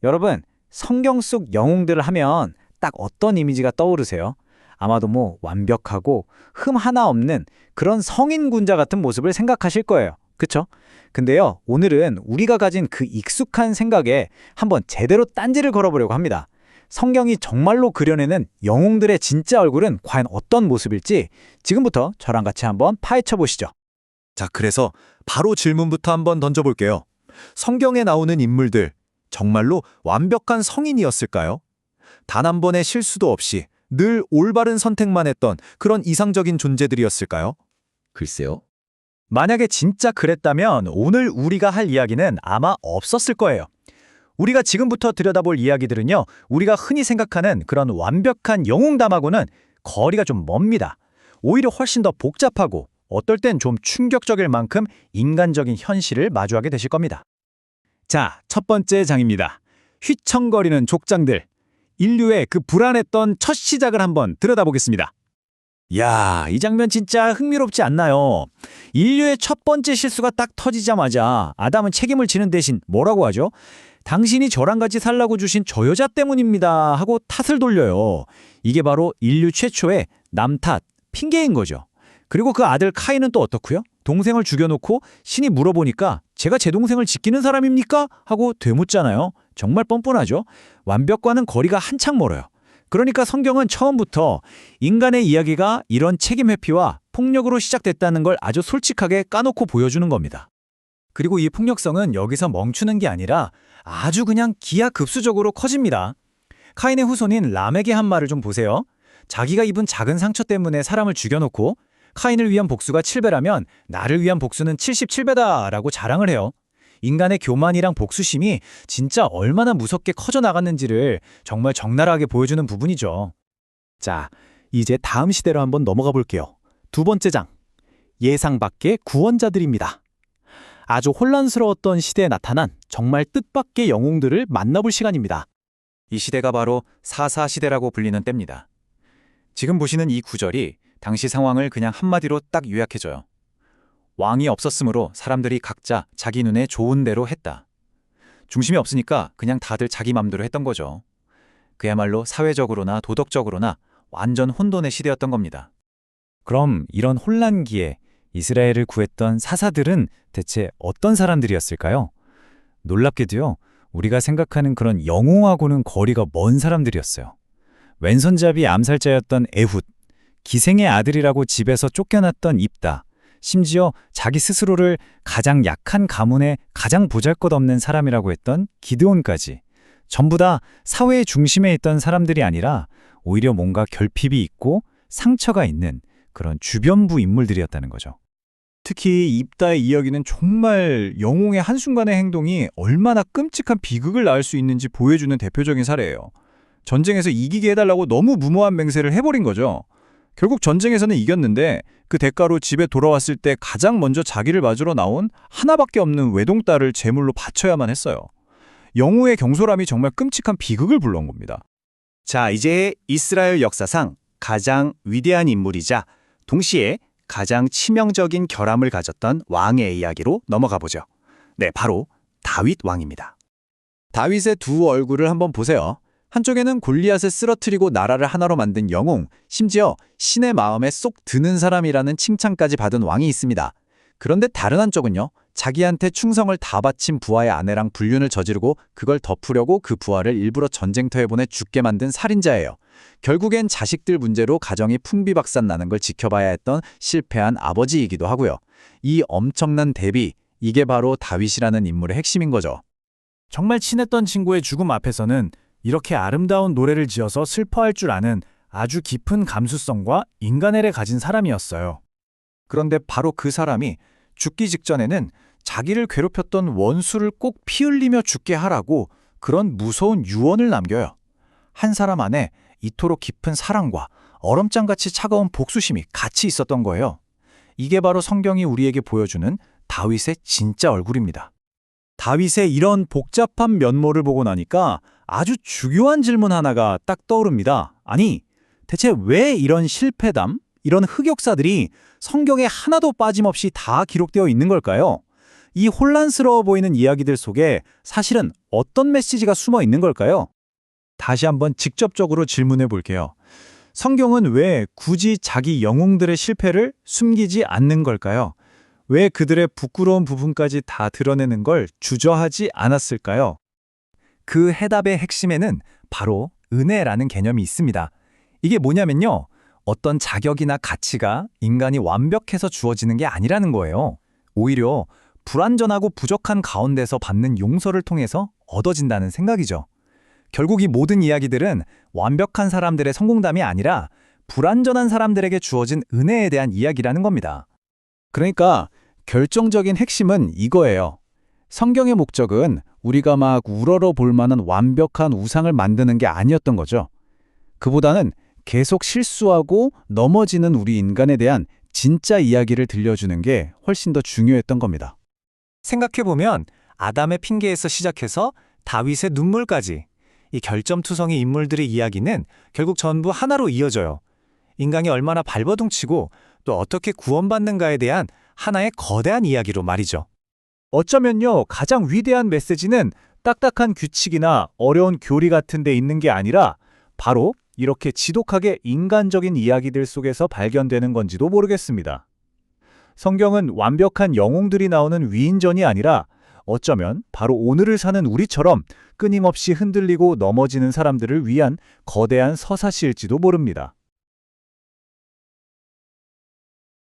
여러분, 성경 속 영웅들을 하면 딱 어떤 이미지가 떠오르세요? 아마도 완벽하고 흠 하나 없는 그런 성인 군자 같은 모습을 생각하실 거예요. 그쵸? 근데요, 오늘은 우리가 가진 그 익숙한 생각에 한번 제대로 딴지를 걸어보려고 합니다. 성경이 정말로 그려내는 영웅들의 진짜 얼굴은 과연 어떤 모습일지 지금부터 저랑 같이 한번 파헤쳐 보시죠. 자, 그래서 바로 질문부터 한번 던져볼게요. 성경에 나오는 인물들, 정말로 완벽한 성인이었을까요? 단 한 번의 실수도 없이 늘 올바른 선택만 했던 그런 이상적인 존재들이었을까요? 글쎄요. 만약에 진짜 그랬다면 오늘 우리가 할 이야기는 아마 없었을 거예요. 우리가 지금부터 들여다볼 이야기들은요, 우리가 흔히 생각하는 그런 완벽한 영웅담하고는 거리가 좀 멉니다. 오히려 훨씬 더 복잡하고 어떨 땐 좀 충격적일 만큼 인간적인 현실을 마주하게 되실 겁니다. 자, 첫 번째 장입니다. 휘청거리는 족장들. 인류의 그 불안했던 첫 시작을 한번 들여다보겠습니다. 야, 이 장면 진짜 흥미롭지 않나요? 인류의 첫 번째 실수가 딱 터지자마자 아담은 책임을 지는 대신 뭐라고 하죠? 당신이 저랑 같이 살라고 주신 저 여자 때문입니다 하고 탓을 돌려요. 이게 바로 인류 최초의 남 탓, 핑계인 거죠. 그리고 그 아들 카인은 또 어떻고요? 동생을 죽여놓고 신이 물어보니까 제가 제 동생을 지키는 사람입니까? 하고 되묻잖아요. 정말 뻔뻔하죠? 완벽과는 거리가 한창 멀어요. 그러니까 성경은 처음부터 인간의 이야기가 이런 책임 회피와 폭력으로 시작됐다는 걸 아주 솔직하게 까놓고 보여주는 겁니다. 그리고 이 폭력성은 여기서 멈추는 게 아니라 아주 그냥 기하급수적으로 커집니다. 카인의 후손인 람에게 한 말을 좀 보세요. 자기가 입은 작은 상처 때문에 사람을 죽여놓고 카인을 위한 복수가 7배라면 나를 위한 복수는 77배다라고 자랑을 해요. 인간의 교만이랑 복수심이 진짜 얼마나 무섭게 커져 나갔는지를 정말 적나라하게 보여주는 부분이죠. 자, 이제 다음 시대로 한번 넘어가 볼게요. 두 번째 장, 예상 밖의 구원자들입니다. 아주 혼란스러웠던 시대에 나타난 정말 뜻밖의 영웅들을 만나볼 시간입니다. 이 시대가 바로 사사 시대라고 불리는 때입니다. 지금 보시는 이 구절이 당시 상황을 그냥 한마디로 딱 요약해줘요. 왕이 없었으므로 사람들이 각자 자기 눈에 좋은 대로 했다. 중심이 없으니까 그냥 다들 자기 맘대로 했던 거죠. 그야말로 사회적으로나 도덕적으로나 완전 혼돈의 시대였던 겁니다. 그럼 이런 혼란기에 이스라엘을 구했던 사사들은 대체 어떤 사람들이었을까요? 놀랍게도요, 우리가 생각하는 그런 영웅하고는 거리가 먼 사람들이었어요. 왼손잡이 암살자였던 에훗, 기생의 아들이라고 집에서 쫓겨났던 입다, 심지어 자기 스스로를 가장 약한 가문의 가장 보잘것없는 사람이라고 했던 기드온까지 전부 다 사회의 중심에 있던 사람들이 아니라 오히려 뭔가 결핍이 있고 상처가 있는 그런 주변부 인물들이었다는 거죠. 특히 입다의 이야기는 정말 영웅의 한순간의 행동이 얼마나 끔찍한 비극을 낳을 수 있는지 보여주는 대표적인 사례예요. 전쟁에서 이기게 해달라고 너무 무모한 맹세를 해버린 거죠. 결국 전쟁에서는 이겼는데 그 대가로 집에 돌아왔을 때 가장 먼저 자기를 맞으러 나온 하나밖에 없는 외동딸을 제물로 바쳐야만 했어요. 영웅의 경솔함이 정말 끔찍한 비극을 불러온 겁니다. 자, 이제 이스라엘 역사상 가장 위대한 인물이자 동시에 가장 치명적인 결함을 가졌던 왕의 이야기로 넘어가 보죠. 네, 바로 다윗 왕입니다. 다윗의 두 얼굴을 한번 보세요. 한쪽에는 골리앗을 쓰러뜨리고 나라를 하나로 만든 영웅, 심지어 신의 마음에 쏙 드는 사람이라는 칭찬까지 받은 왕이 있습니다. 그런데 다른 한쪽은요, 자기한테 충성을 다 바친 부하의 아내랑 불륜을 저지르고 그걸 덮으려고 그 부하를 일부러 전쟁터에 보내 죽게 만든 살인자예요. 결국엔 자식들 문제로 가정이 풍비박산 나는 걸 지켜봐야 했던 실패한 아버지이기도 하고요. 이 엄청난 대비, 이게 바로 다윗이라는 인물의 핵심인 거죠. 정말 친했던 친구의 죽음 앞에서는 이렇게 아름다운 노래를 지어서 슬퍼할 줄 아는 아주 깊은 감수성과 인간애를 가진 사람이었어요. 그런데 바로 그 사람이 죽기 직전에는 자기를 괴롭혔던 원수를 꼭 피 흘리며 죽게 하라고 그런 무서운 유언을 남겨요. 한 사람 안에 이토록 깊은 사랑과 얼음장같이 차가운 복수심이 같이 있었던 거예요. 이게 바로 성경이 우리에게 보여주는 다윗의 진짜 얼굴입니다. 다윗의 이런 복잡한 면모를 보고 나니까 아주 중요한 질문 하나가 딱 떠오릅니다. 아니, 대체 왜 이런 실패담, 이런 흑역사들이 성경에 하나도 빠짐없이 다 기록되어 있는 걸까요? 이 혼란스러워 보이는 이야기들 속에 사실은 어떤 메시지가 숨어 있는 걸까요? 다시 한번 직접적으로 질문해 볼게요. 성경은 왜 굳이 자기 영웅들의 실패를 숨기지 않는 걸까요? 왜 그들의 부끄러운 부분까지 다 드러내는 걸 주저하지 않았을까요? 그 해답의 핵심에는 바로 은혜라는 개념이 있습니다. 이게 뭐냐면요. 어떤 자격이나 가치가 인간이 완벽해서 주어지는 게 아니라는 거예요. 오히려 불완전하고 부족한 가운데서 받는 용서를 통해서 얻어진다는 생각이죠. 결국 이 모든 이야기들은 완벽한 사람들의 성공담이 아니라 불완전한 사람들에게 주어진 은혜에 대한 이야기라는 겁니다. 그러니까 결정적인 핵심은 이거예요. 성경의 목적은 우리가 막 우러러 볼 만한 완벽한 우상을 만드는 게 아니었던 거죠. 그보다는 계속 실수하고 넘어지는 우리 인간에 대한 진짜 이야기를 들려주는 게 훨씬 더 중요했던 겁니다. 생각해보면 아담의 핑계에서 시작해서 다윗의 눈물까지 이 결점투성이 인물들의 이야기는 결국 전부 하나로 이어져요. 인간이 얼마나 발버둥치고 또 어떻게 구원받는가에 대한 하나의 거대한 이야기로 말이죠. 어쩌면요, 가장 위대한 메시지는 딱딱한 규칙이나 어려운 교리 같은 데 있는 게 아니라 바로 이렇게 지독하게 인간적인 이야기들 속에서 발견되는 건지도 모르겠습니다. 성경은 완벽한 영웅들이 나오는 위인전이 아니라 어쩌면 바로 오늘을 사는 우리처럼 끊임없이 흔들리고 넘어지는 사람들을 위한 거대한 서사시일지도 모릅니다.